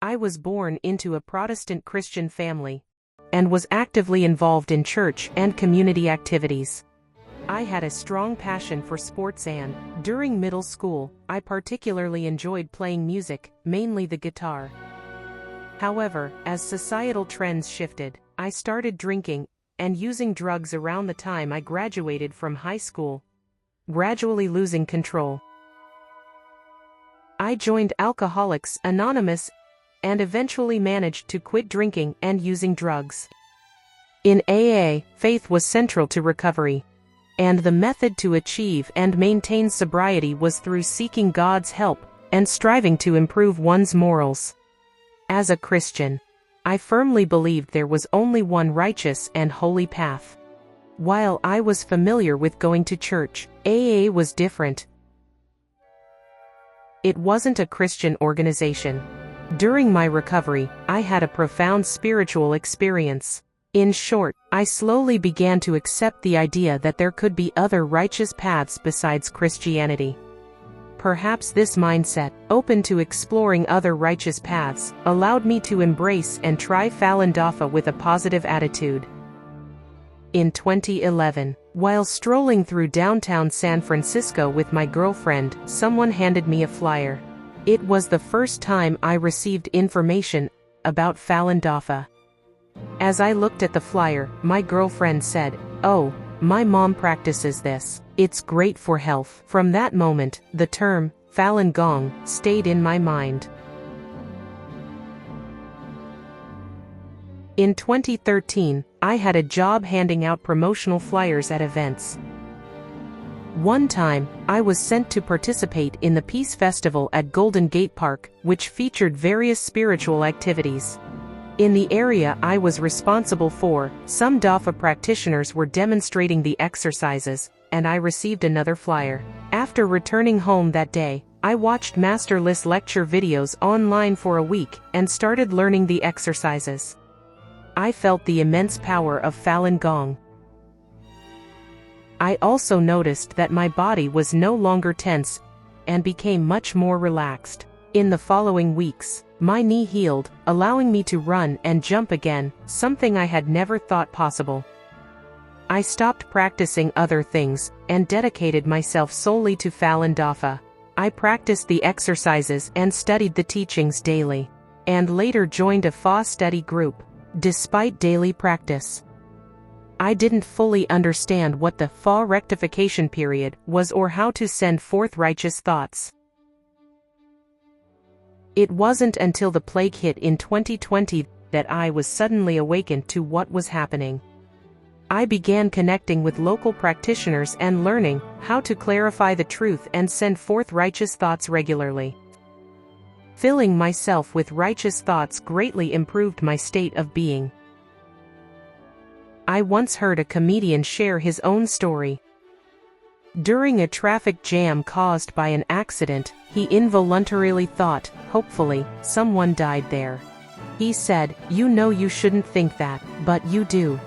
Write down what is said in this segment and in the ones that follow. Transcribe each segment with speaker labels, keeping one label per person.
Speaker 1: I was born into a Protestant Christian family and was actively involved in church and community activities. I had a strong passion for sports and, during middle school, I particularly enjoyed playing music, mainly the guitar. However, as societal trends shifted, I started drinking and using drugs around the time I graduated from high school, gradually losing control. I joined Alcoholics Anonymous and eventually managed to quit drinking and using drugs. In AA, faith was central to recovery, and the method to achieve and maintain sobriety was through seeking God's help and striving to improve one's morals. As a Christian, I firmly believed there was only one righteous and holy path. While I was familiar with going to church, AA was different. It wasn't a Christian organization. During my recovery, I had a profound spiritual experience. In short, I slowly began to accept the idea that there could be other righteous paths besides Christianity. Perhaps this mindset, open to exploring other righteous paths, allowed me to embrace and try Falun Dafa with a positive attitude. In 2011, while strolling through downtown San Francisco with my girlfriend, someone handed me a flyer. It was the first time I received information about Falun Dafa. As I looked at the flyer, my girlfriend said, "Oh, my mom practices this. It's great for health." From that moment, the term, Falun Gong, stayed in my mind. In 2013, I had a job handing out promotional flyers at events. One time, I was sent to participate in the Peace Festival at Golden Gate Park, which featured various spiritual activities. In the area I was responsible for, some Dafa practitioners were demonstrating the exercises, and I received another flyer. After returning home that day, I watched Master Li's lecture videos online for a week and started learning the exercises. I felt the immense power of Falun Gong. I also noticed that my body was no longer tense and became much more relaxed. In the following weeks, my knee healed, allowing me to run and jump again, something I had never thought possible. I stopped practicing other things and dedicated myself solely to Falun Dafa. I practiced the exercises and studied the teachings daily, and later joined a Fa study group. Despite daily practice, I didn't fully understand what the Fa rectification period was or how to send forth righteous thoughts. It wasn't until the plague hit in 2020 that I was suddenly awakened to what was happening. I began connecting with local practitioners and learning how to clarify the truth and send forth righteous thoughts regularly. Filling myself with righteous thoughts greatly improved my state of being. I once heard a comedian share his own story. During a traffic jam caused by an accident, he involuntarily thought, "Hopefully, someone died there." He said, "You know you shouldn't think that, but you do."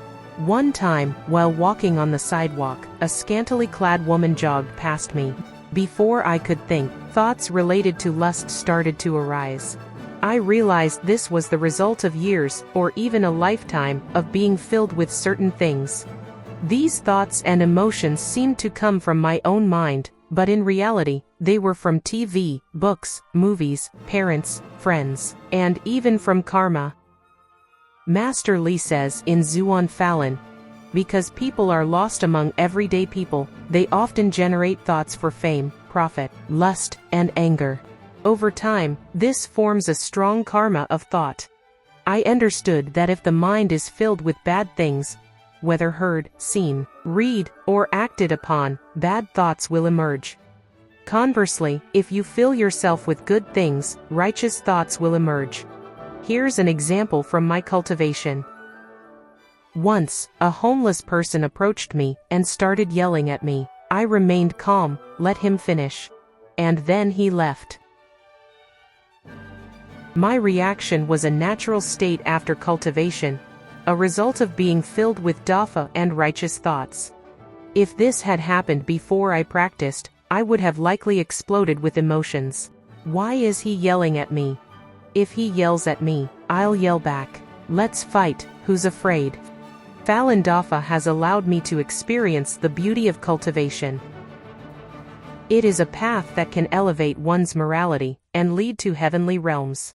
Speaker 1: One time, while walking on the sidewalk, a scantily clad woman jogged past me. Before I could think, thoughts related to lust started to arise. I realized this was the result of years, or even a lifetime, of being filled with certain things. These thoughts and emotions seemed to come from my own mind, but in reality, they were from TV, books, movies, parents, friends, and even from karma. Master Li says in Zuan Falun, because people are lost among everyday people, they often generate thoughts for fame, profit, lust, and anger. Over time, this forms a strong karma of thought. I understood that if the mind is filled with bad things, whether heard, seen, read, or acted upon, bad thoughts will emerge. Conversely, if you fill yourself with good things, righteous thoughts will emerge. Here's an example from my cultivation. Once, a homeless person approached me and started yelling at me. I remained calm, let him finish. And then he left. My reaction was a natural state after cultivation, a result of being filled with Dafa and righteous thoughts. If this had happened before I practiced, I would have likely exploded with emotions. Why is he yelling at me? If he yells at me, I'll yell back. Let's fight, who's afraid? Falun Dafa has allowed me to experience the beauty of cultivation. It is a path that can elevate one's morality and lead to heavenly realms.